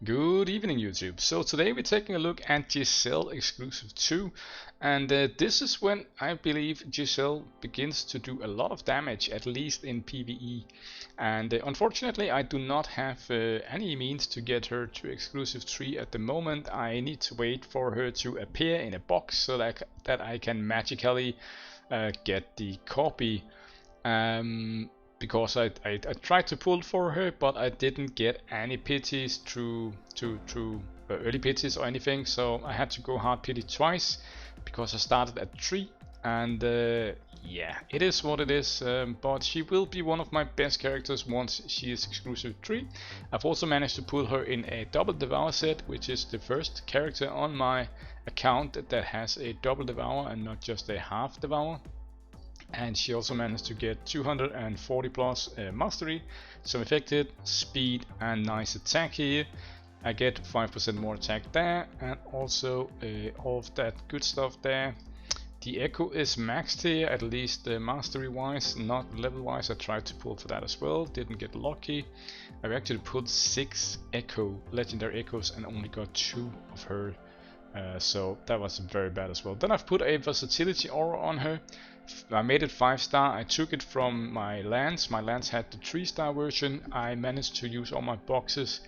Good evening, YouTube. So today we're taking a look at Giselle Exclusive 2, and this is when I believe Giselle begins to do a lot of damage, at least in PvE. And unfortunately I do not have any means to get her to Exclusive 3 at the moment. I need to wait for her to appear in a box so that I can magically get the copy. Because I tried to pull for her, but I didn't get any pities through early pities or anything, so I had to go hard pity twice because I started at 3, and yeah, it is what it is, but she will be one of my best characters once she is exclusive 3. I've also managed to pull her in a double devour set, which is the first character on my account that has a double devour and not just a half devour. And she also managed to get 240 plus mastery, some affected, speed, and nice attack here. I get 5% more attack there, and also all of that good stuff there. The echo is maxed here, at least mastery wise, not level wise. I tried to pull for that as well, didn't get lucky. I actually pulled 6 legendary echoes and only got 2 of her. So that was very bad as well. Then I've put a versatility aura on her. I made it 5-star. I took it from my lance. My lance had the 3-star version. I managed to use all my boxes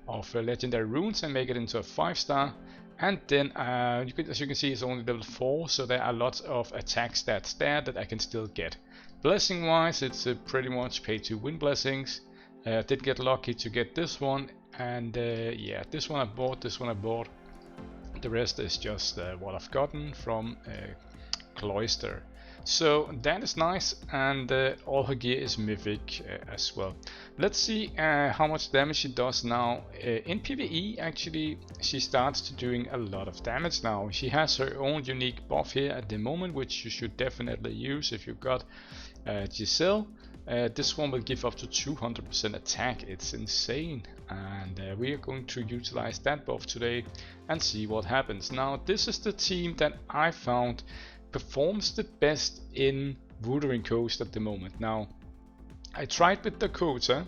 of legendary runes and make it into a 5-star. And then as you can see, it's only level 4, so there are lots of attack stats there that I can still get. Blessing wise, it's pretty much pay to win blessings. I did get lucky to get this one, and yeah, this one I bought, this one I bought. The rest is just what I've gotten from Cloister. So that is nice, and all her gear is mythic as well. Let's see how much damage she does now. In PvE, actually, she starts to doing a lot of damage now. She has her own unique buff here at the moment, which you should definitely use if you've got Giselle. This one will give up to 200% attack. It's insane, and we are going to utilize that buff today and see what happens. Now, this is the team that I found performs the best in Wuthering Coast at the moment. Now, I tried with Dakota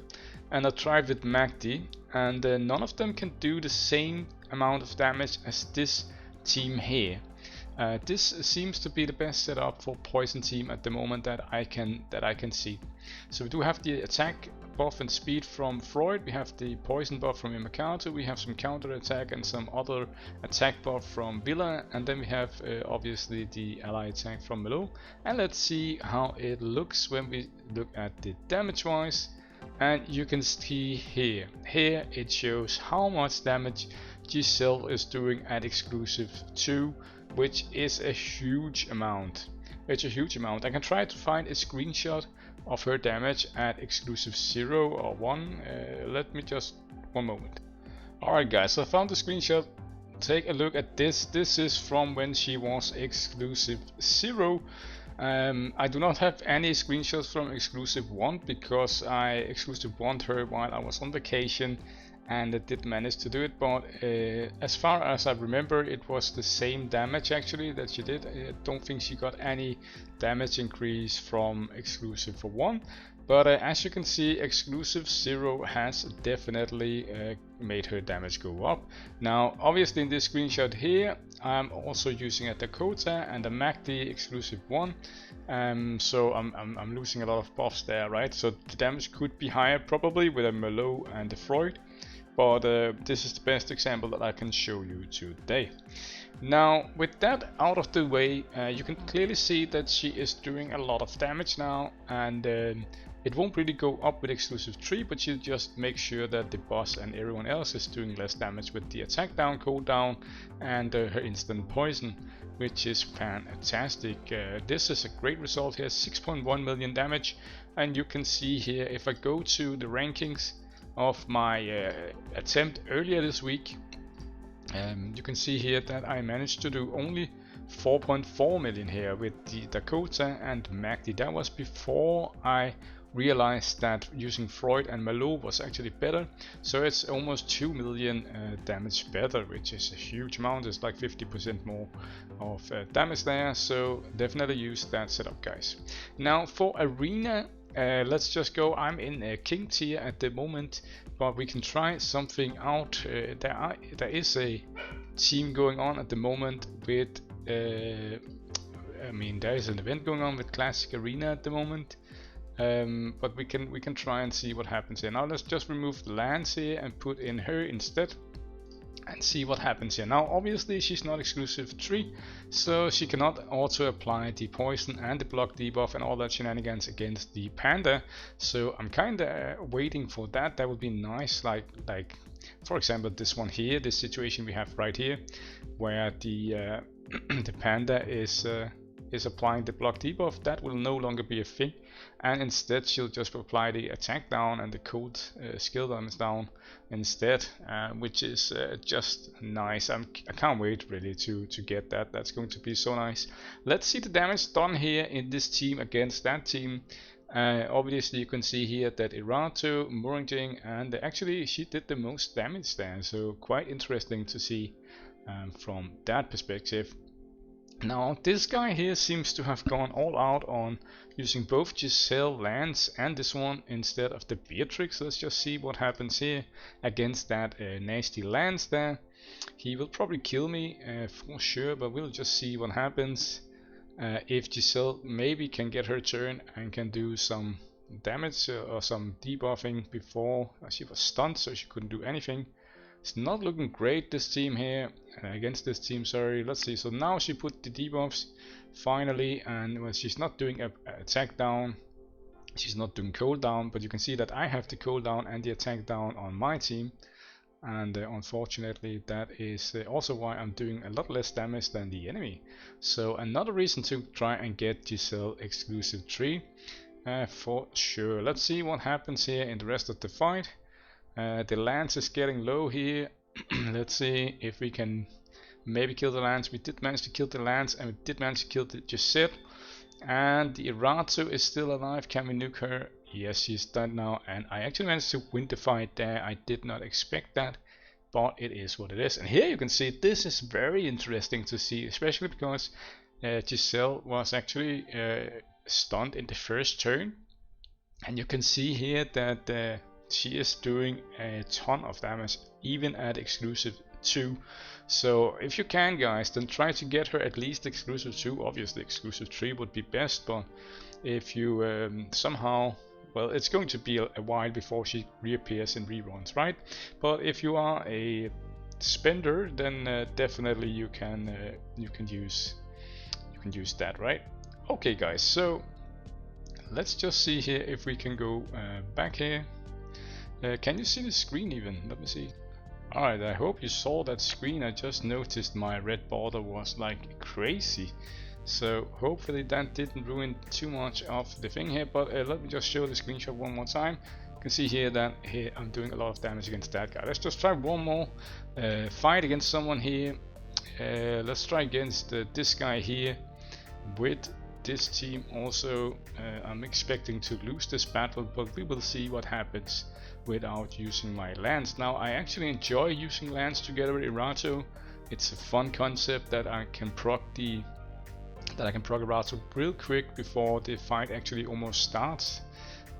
and I tried with Magdi, and none of them can do the same amount of damage as this team here. This seems to be the best setup for poison team at the moment that I can see. So we do have the attack buff and speed from Freud, we have the poison buff from Imakato, we have some counter attack and some other attack buff from Villa, and then we have obviously the ally attack from Melo. And let's see how it looks when we look at the damage wise. And you can see here it shows how much damage Giselle is doing at exclusive 2, which is a huge amount. It's a huge amount. I can try to find a screenshot of her damage at exclusive 0 or 1. Let me just one moment. Alright guys, so I found the screenshot. Take a look at this. This is from when she was exclusive 0. I do not have any screenshots from exclusive 1 because I exclusive 1'd her while I was on vacation and I did manage to do it, but as far as I remember, it was the same damage actually that she did. I don't think she got any damage increase from exclusive for 1, but as you can see, exclusive 0 has definitely made her damage go up. Now obviously in this screenshot here I'm also using a Dakota and a Magdi exclusive 1, so I'm losing a lot of buffs there, right? So the damage could be higher probably with a Melo and a Freud, but this is the best example that I can show you today. Now with that out of the way, you can clearly see that she is doing a lot of damage now, and it won't really go up with exclusive 3, but you just make sure that the boss and everyone else is doing less damage with the attack down, cooldown, and her instant poison, which is fantastic. This is a great result here, 6.1 million damage, and you can see here if I go to the rankings of my attempt earlier this week, you can see here that I managed to do only 4.4 million here with the Dakota and Magdi. That was before I realized that using Freud and Melo was actually better, so it's almost 2 million damage better, which is a huge amount. It's like 50% more of damage there, so definitely use that setup, guys. Now for arena, let's just go. I'm in King tier at the moment, but we can try something out. There is a team going on at the moment with I mean, there is an event going on with Classic Arena at the moment, but we can try and see what happens here. Now let's just remove the lands here and put in her instead, and see what happens here. Now obviously she's not exclusive 3, so she cannot auto apply the poison and the block debuff and all that shenanigans against the panda, so I'm kinda waiting for that. That would be nice, like for example this one here, this situation we have right here, where the the panda is applying the block debuff. That will no longer be a thing, and instead she'll just apply the attack down and the cold skill damage down instead, which is just nice. I can't wait really to get that. That's going to be so nice. Let's see the damage done here in this team against that team. Obviously you can see here that Irato, Moringjing, and actually she did the most damage there, so quite interesting to see from that perspective. Now this guy here seems to have gone all out on using both Giselle lands and this one instead of the Beatrix. Let's just see what happens here against that nasty lands there. He will probably kill me for sure, but we'll just see what happens. If Giselle maybe can get her turn and can do some damage or some debuffing before she was stunned, so she couldn't do anything. It's not looking great, this team here, against this team, sorry. Let's see, so now she put the debuffs finally, and well, she's not doing a attack down, she's not doing cooldown, but you can see that I have the cooldown and the attack down on my team, and unfortunately that is also why I'm doing a lot less damage than the enemy. So another reason to try and get Giselle exclusive 3 for sure. Let's see what happens here in the rest of the fight. The lance is getting low here. Let's see if we can maybe kill the lance. We did manage to kill the lance, and we did manage to kill the Giselle. And the Irato is still alive. Can we nuke her? Yes, she's dead now, and I actually managed to win the fight there. I did not expect that, but it is what it is. And here you can see this is very interesting to see, especially because Giselle was actually stunned in the first turn, and you can see here that she is doing a ton of damage even at exclusive 2. So if you can, guys, then try to get her at least exclusive 2. Obviously exclusive 3 would be best, but if you somehow, well, it's going to be a while before she reappears in reruns, right? But if you are a spender, then definitely you can use that, right? Okay, guys, so let's just see here if we can go back here. Can you see the screen even? Let me see. Alright, I hope you saw that screen. I just noticed my red border was like crazy. So hopefully that didn't ruin too much of the thing here, but let me just show the screenshot one more time. You can see here that here I'm doing a lot of damage against that guy. Let's just try one more fight against someone here. Let's try against this guy here with this team also. I'm expecting to lose this battle, but we will see what happens without using my lands. Now I actually enjoy using lands together with Irato. It's a fun concept that I can proc Irato real quick before the fight actually almost starts,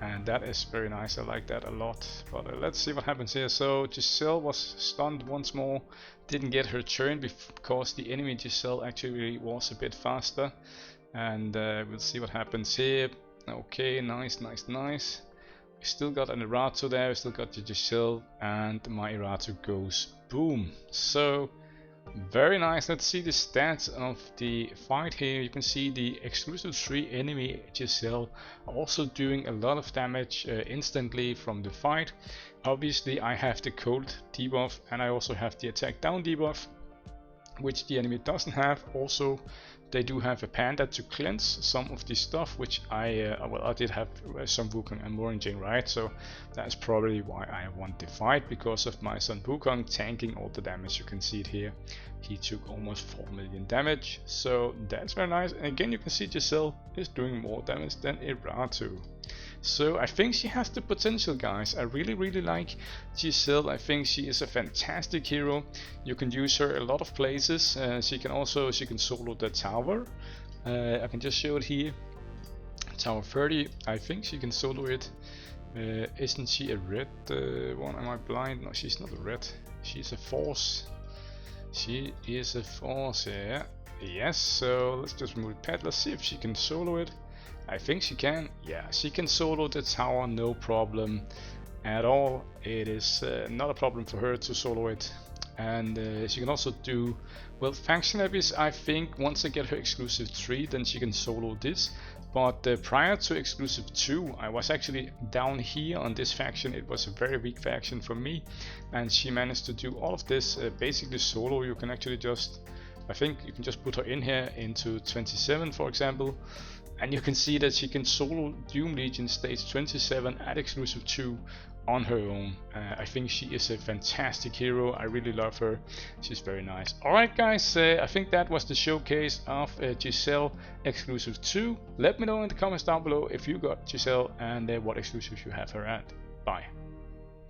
and that is very nice. I like that a lot. But let's see what happens here. So Giselle was stunned once more, didn't get her turn because the enemy Giselle actually was a bit faster, and we'll see what happens here. Okay, nice. We still got an Irato there, we still got the Giselle, and my Irato goes boom. So very nice. Let's see the stats of the fight here. You can see the exclusive 3 enemy Giselle also doing a lot of damage instantly from the fight. Obviously I have the cold debuff, and I also have the attack down debuff, which the enemy doesn't have. Also they do have a panda to cleanse some of the stuff, which I did have Sun Wukong and Moringjing, right? So that's probably why I won the fight, because of my Sun Wukong tanking all the damage. You can see it here. He took almost 4 million damage, so that's very nice. And again, you can see Giselle is doing more damage than Irato. So I think she has the potential, guys. I really like Giselle. I think she is a fantastic hero. You can use her a lot of places. She can solo the tower. I can just show it here. Tower 30, I think she can solo it. Isn't she a red one? Am I blind? No, she's not a red. She's a force. She is a force, yeah. Yes, so let's just remove the pet. Let's see if she can solo it. I think she can. Yeah, she can solo the tower, no problem at all. It is not a problem for her to solo it. And she can also do, well, faction abyss. I think once I get her exclusive 3, then she can solo this. But prior to exclusive 2, I was actually down here on this faction. It was a very weak faction for me, and she managed to do all of this basically solo. You can actually just, I think you can just put her in here into 27, for example, and you can see that she can solo Doom Legion stage 27 at exclusive 2 on her own. I think she is a fantastic hero. I really love her. She's very nice. Alright guys, I think that was the showcase of Giselle exclusive 2. Let me know in the comments down below if you got Giselle and what exclusives you have her at. Bye.